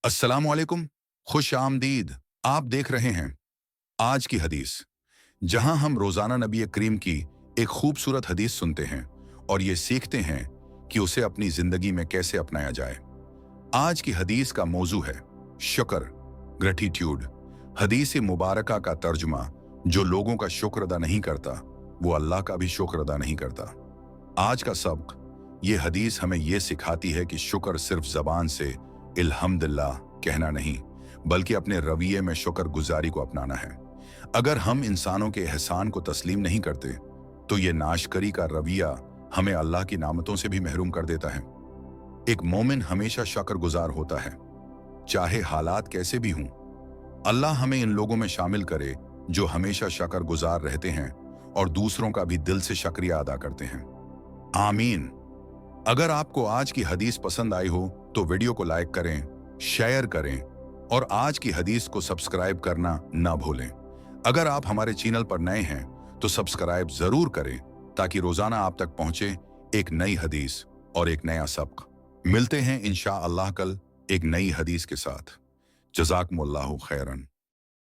अस्सलाम वालेकुम, खुश आमदीद। आप देख रहे हैं आज की हदीस, जहां हम रोजाना नबी करीम की एक खूबसूरत हदीस सुनते हैं और ये सीखते हैं कि उसे अपनी जिंदगी में कैसे अपनाया जाए। आज की हदीस का मौजू है शुक्र, ग्रेटिट्यूड। हदीस मुबारका का तर्जुमा, जो लोगों का शुक्र अदा नहीं करता वो अल्लाह का भी शुक्र अदा नहीं करता। आज का सबक, ये हदीस हमें ये सिखाती है कि शुक्र सिर्फ जबान से अल्हम्दुलिल्लाह कहना नहीं, बल्कि अपने रवैये में शुक्र गुजारी को अपनाना है। अगर हम इंसानों के एहसान को तस्लीम नहीं करते तो ये नाशकरी का रवैया हमें अल्लाह की नामतों से भी महरूम कर देता है। एक मोमिन हमेशा शुक्रगुजार होता है, चाहे हालात कैसे भी हों। अल्लाह हमें इन लोगों में शामिल करे जो हमेशा शुक्रगुजार रहते हैं और दूसरों का भी दिल से शुक्रिया अदा करते हैं। आमीन। अगर आपको आज की हदीस पसंद आई हो तो वीडियो को लाइक करें, शेयर करें और आज की हदीस को सब्सक्राइब करना ना भूलें। अगर आप हमारे चैनल पर नए हैं तो सब्सक्राइब जरूर करें ताकि रोजाना आप तक पहुंचे एक नई हदीस और एक नया सबक। मिलते हैं इंशाअल्लाह कल एक नई हदीस के साथ। जज़ाकुमुल्लाहु खैरन।